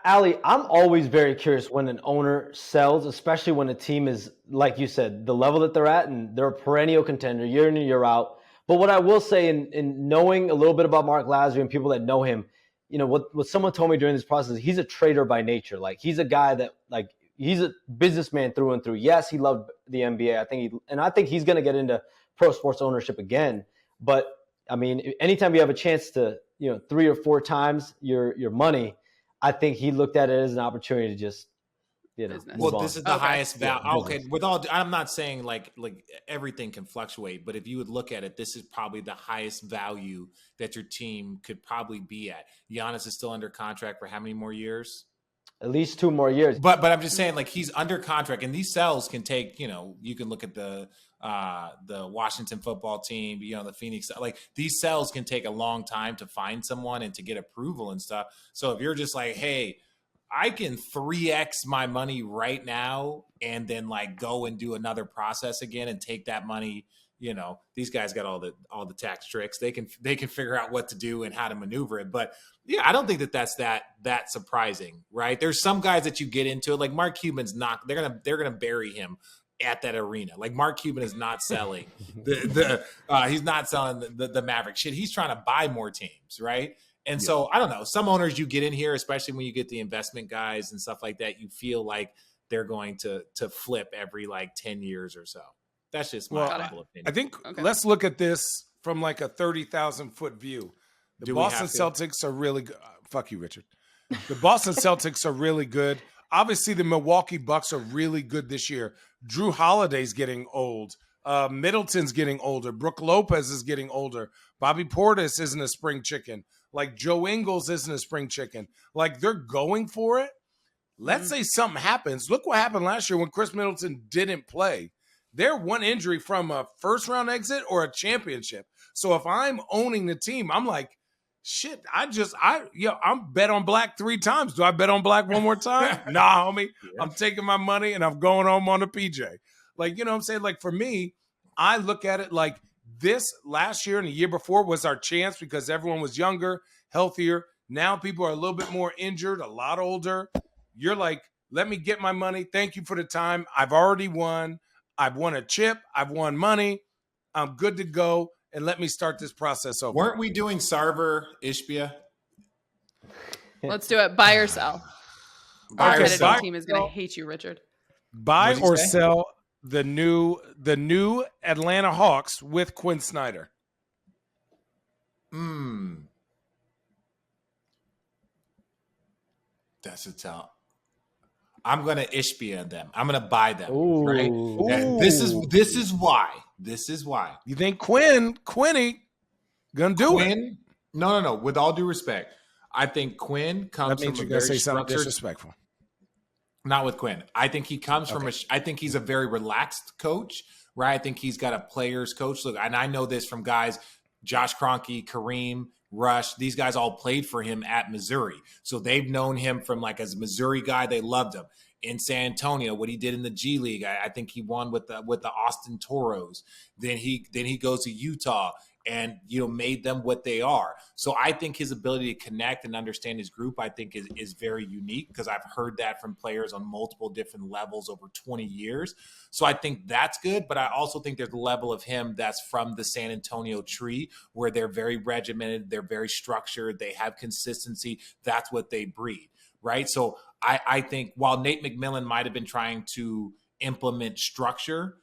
Ali, I'm always very curious when an owner sells, especially when a team is, like you said, the level that they're at, and they're a perennial contender year in and year out. But what I will say, in knowing a little bit about Mark Lazary and people that know him, you know, what someone told me during this process, he's a trader by nature. Like, he's a guy that, like, he's a businessman through and through. Yes, he loved the NBA. I think he's going to get into pro sports ownership again. But I mean, anytime you have a chance to, 3 or 4 times your money, I think he looked at it as an opportunity to just, Well, this is the highest value. Yeah, okay, with all, I'm not saying like everything can fluctuate, but if you would look at it, this is probably the highest value that your team could probably be at. Giannis is still under contract for how many more years? At least 2 more years. But I'm just saying, like, he's under contract, and these sales can take, you can look at the Washington football team, the Phoenix, like, these sales can take a long time to find someone and to get approval and stuff. So if you're just like, hey, I can 3x my money right now and then like go and do another process again and take that money, these guys got all the tax tricks. They can figure out what to do and how to maneuver it. But yeah, I don't think that's that surprising, right? There's some guys that you get into it, like Mark Cuban's not, they're gonna bury him at that arena. Like, Mark Cuban is not selling he's not selling the Maverick shit. He's trying to buy more teams, right? And so I don't know, some owners you get in here, especially when you get the investment guys and stuff like that, you feel like they're going to flip every like 10 years or so. That's just my humble opinion. I think let's look at this from like a 30,000 foot view. The Boston Celtics are really good. Fuck you, Richard. The Boston Celtics are really good. Obviously, the Milwaukee Bucks are really good this year. Drew Holiday's getting old. Middleton's getting older. Brook Lopez is getting older. Bobby Portis isn't a spring chicken. Like, Joe Ingles isn't a spring chicken. Like, they're going for it. Let's say something happens. Look what happened last year when Chris Middleton didn't play. They're one injury from a first-round exit or a championship. So if I'm owning the team, I'm like, shit, I'm bet on black 3 times. Do I bet on black one more time? Nah, homie. Yeah. I'm taking my money and I'm going home on a PJ. Like, you know what I'm saying? Like, for me, I look at it like this last year and the year before was our chance because everyone was younger, healthier. Now people are a little bit more injured, a lot older. You're like, let me get my money. Thank you for the time. I've already won. I've won a chip. I've won money. I'm good to go. And let me start this process over. Weren't we doing Sarver Ishbia? Let's do it. Buy or sell. Our accredited team is going to hate you, Richard. Buy or sell the new Atlanta Hawks with Quin Snyder. That's a tell. I'm going to Ishbia them. I'm going to buy them. Ooh. Right? Ooh. This is why. This is why. You think Quinny gonna do it? No. With all due respect, I think Quin comes that means from you're a gonna very say something structured. Disrespectful. Not with Quin. I think he comes from I think he's a very relaxed coach, right? I think he's got a player's coach. Look, and I know this from guys, Josh Kroenke, Kareem, Rush. These guys all played for him at Missouri. So they've known him from like as a Missouri guy. They loved him. In San Antonio, what he did in the G League, I think he won with the Austin Toros. Then he goes to Utah and made them what they are. So I think his ability to connect and understand his group, I think is very unique because I've heard that from players on multiple different levels over 20 years. So I think that's good, but I also think there's a level of him that's from the San Antonio tree where they're very regimented, they're very structured, they have consistency. That's what they breed, right? So I think while Nate McMillan might have been trying to implement structure,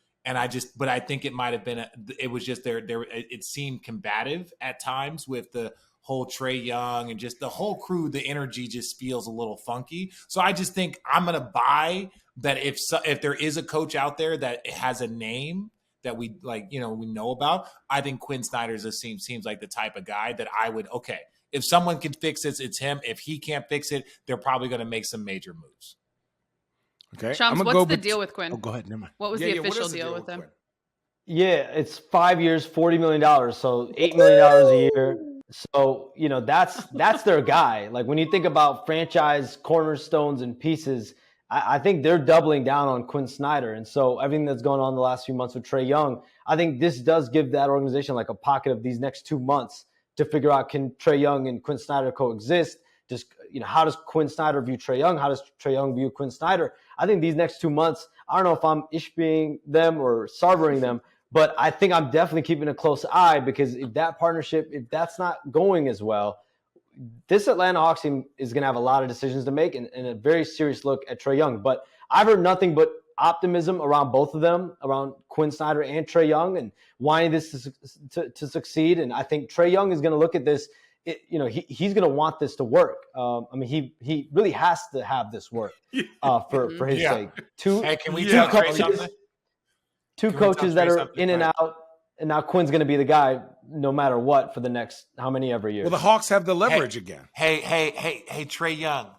but I think it might have been it was just there. It seemed combative at times with the whole Trae Young and just the whole crew. The energy just feels a little funky. So I just think I'm gonna buy that if there is a coach out there that has a name that we like, we know about. I think Quin Snyder seems like the type of guy that I would If someone can fix it, it's him. If he can't fix it, they're probably going to make some major moves. Okay. Shams, what's the deal with Quin? Oh, go ahead. Never mind. What was the official deal with him? Yeah, it's 5 years, $40 million. So $8 million a year. So, that's their guy. Like when you think about franchise cornerstones and pieces, I think they're doubling down on Quin Snyder. And so everything that's going on the last few months with Trae Young, I think this does give that organization like a pocket of these next 2 months to figure out, can Trae Young and Quin Snyder coexist? Just, how does Quin Snyder view Trae Young? How does Trae Young view Quin Snyder? I think these next 2 months, I don't know if I'm Ishbeing them or Sarvering them, but I think I'm definitely keeping a close eye, because if that partnership, if that's not going as well, this Atlanta Hawks team is going to have a lot of decisions to make, and a very serious look at Trae Young. But I've heard nothing but optimism around both of them, around Quin Snyder and Trae Young, and wanting this to succeed. And I think Trae Young is going to look at this. He's going to want this to work. He really has to have this work for his sake. Two coaches that are in and out, and now Quinn's going to be the guy no matter what for the next how many ever years. Well, the Hawks have the leverage again. Hey, Trae Young.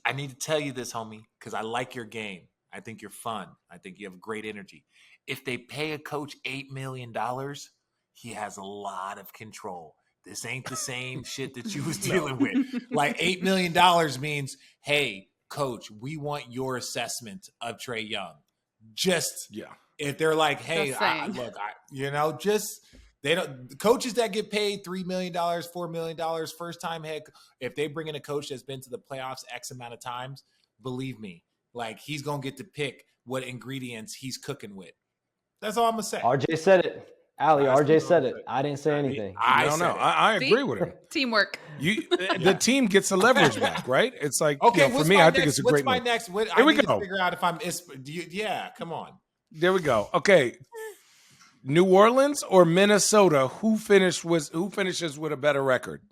I need to tell you this, homie, because I like your game. I think you're fun. I think you have great energy. If they pay a coach $8 million, he has a lot of control. This ain't the same shit that you was dealing with. Like $8 million means, hey, coach, we want your assessment of Trae Young. If they're like, hey, they don't, coaches that get paid $3 million, $4 million, first time head, if they bring in a coach that's been to the playoffs X amount of times, believe me, like he's going to get to pick what ingredients he's cooking with. That's all I'm going to say. RJ said it. Allie, RJ said it. I didn't say anything. I don't know. I agree with him. Teamwork. The team gets the leverage back, right? It's like, okay, for me, I think it's a great move. Here we go. Figure out if I'm. Come on. There we go. Okay, New Orleans or Minnesota? Who finishes with a better record?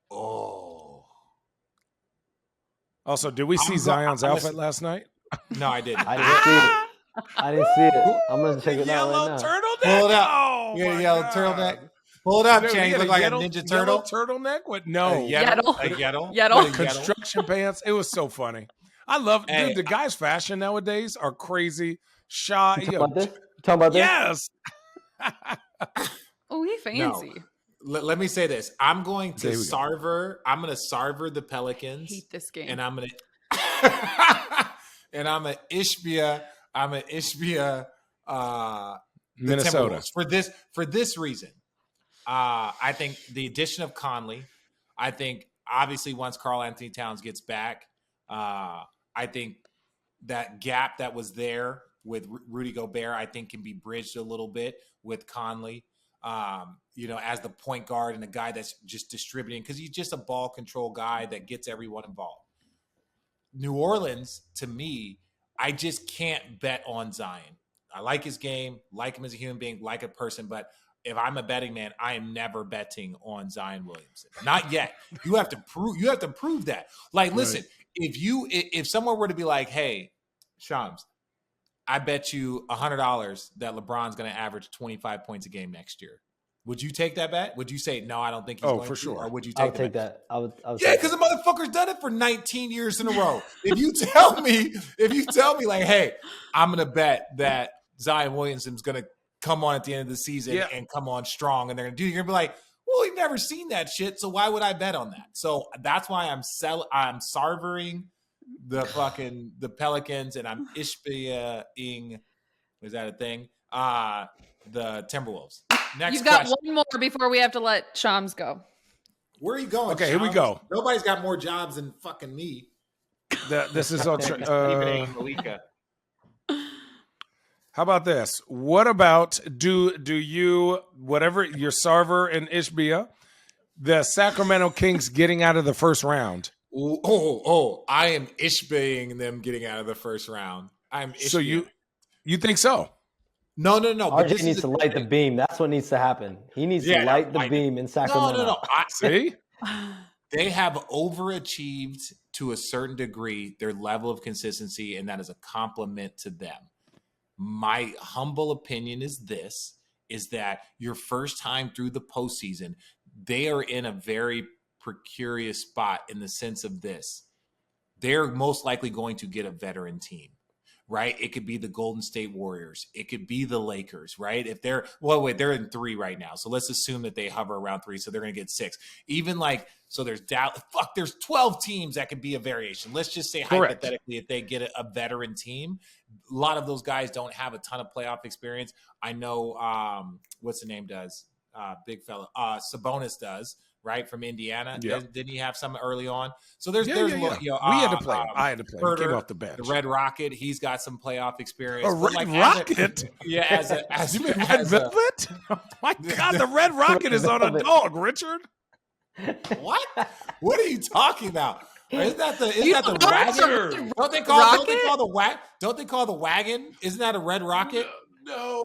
Oh. Also, did we see Zion's outfit last night? No, I didn't. I didn't see it. I'm going to check it out right now. Turtleneck. Pull it up. Oh, you got a yellow turtleneck. Pull it up, Chang. You look like a Ninja Turtle. Turtleneck? What? No. Yeddle. Construction pants. It was so funny. I love dude, the guys' fashion nowadays are crazy. Shy. You talking about this? Yes. Oh, he fancy. No. Let me say this. I'm going to Sarver. I'm going to Sarver the Pelicans. I hate this game. And I'm going to and I'm a Ishbia Minnesota for this reason. I think the addition of Conley, I think obviously once Karl Anthony Towns gets back, I think that gap that was there with Rudy Gobert, I think can be bridged a little bit with Conley, as the point guard and the guy that's just distributing, because he's just a ball control guy that gets everyone involved. New Orleans, to me, I just can't bet on Zion. I like his game, like him as a human being, like a person, but if I'm a betting man, I am never betting on Zion Williamson. Not yet. You have to prove that. Like, listen, if someone were to be like, hey, Shams, I bet you $100 that LeBron's going to average 25 points a game next year. Would you take that bet? Would you say, no, I don't think he's going for to? sure. Or would you take that? I would yeah, because the motherfucker's done it for 19 years in a row. If you tell me like, hey, I'm going to bet that Zion Williamson's going to come on at the end of the season and come on strong, and they're going to do, you're going to be like, well, we've never seen that shit, so why would I bet on that? So that's why I'm sarvering the Pelicans, and I'm Ishbia-ing, is that a thing? The Timberwolves. Next You've got question. one more before we have to let Shams go. Where are you going? Okay, Shams? here we go. Nobody's got more jobs than fucking me. This is all. Malika. How about this? What about do you, whatever your Sarver and Ishbia, the Sacramento Kings getting out of the first round? I am Ishbeing them getting out of the first round. I'm Ishbeing. So you think so? No. RJ needs to light the beam. That's what needs to happen. He needs to light the beam in Sacramento. No. See? They have overachieved to a certain degree their level of consistency, and that is a compliment to them. My humble opinion is that your first time through the postseason, they are in a very precarious spot in the sense of this. They're most likely going to get a veteran team. right? It could be the Golden State Warriors. It could be the Lakers, right? If they're they're in 3 right now. So let's assume that they hover around 3, so they're going to get 6. Even like, so there's there's 12 teams that could be a variation. Let's just say hypothetically, if they get a veteran team, a lot of those guys don't have a ton of playoff experience. I know what's the name does? Big fella. Sabonis does. Right, from Indiana. Yep. Didn't he have some early on? So there's we had to play. I had to play. He came off the bench. The Red Rocket. He's got some playoff experience. A Red Rocket? As you mean Red Velvet? Oh my God, the Red Rocket is on a dog, Richard. What? What are you talking about? Isn't that the wagon? Don't they call the wagon? Isn't that a Red Rocket? No,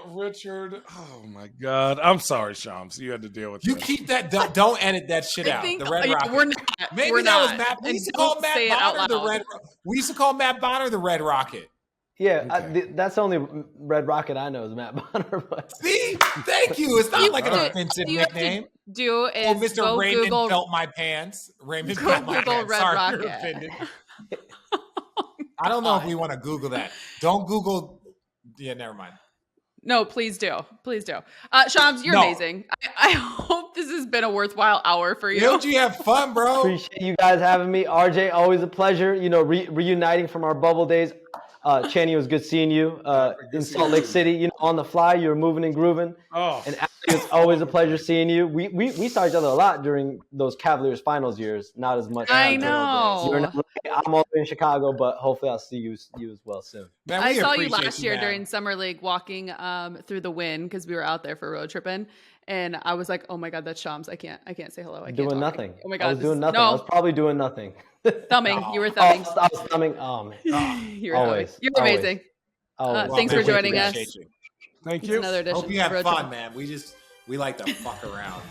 Richard. Oh my God. I'm sorry, Shams. You had to deal with You this. keep that. Don't edit that shit out. The Red Rocket. We're not. Maybe we're that not. was Matt. We used to Don't call Matt say it out Bonner the loud. Red. We used to call Matt Bonner the Red Rocket. Yeah, Okay. that's the only Red Rocket I know is Matt Bonner. But See, thank you. It's not like an offensive you have to nickname. do is Oh, Mr. go Raymond Google, felt my pants. Raymond go felt my Google pants. Red Sorry, Rocket. you're offended. I don't know if we want to Google that. Don't Google. Yeah, never mind. No, please do. Please do. Shams, you're amazing. I hope this has been a worthwhile hour for you. Don't you have fun, bro? appreciate you guys having me. RJ, always a pleasure. You know, reuniting from our bubble days. Channy, it was good seeing you in Salt Lake City. You know, on the fly, you were moving and grooving. Oh, And Ashley, it's always a pleasure seeing you. We saw each other a lot during those Cavaliers finals years. Not as much. I now. know. You're in LA, I'm over in Chicago, but hopefully I'll see you as well soon. Man, I we saw you appreciate last year man. during summer league walking through the wind because we were out there for road tripping, and I was like, "Oh my God, that's Shams! I can't say hello. I can't Doing talk. nothing. Oh my God, I was doing nothing. No, I was probably doing nothing. thumbing. You were thumbing. I was thumbing. Oh man. You were Always. thumbing. You're Always. amazing. Always. Thanks man, for we joining us. appreciate you. thank It's you. another edition. Hope you of have Road fun, Trippin'. man. We like to fuck around.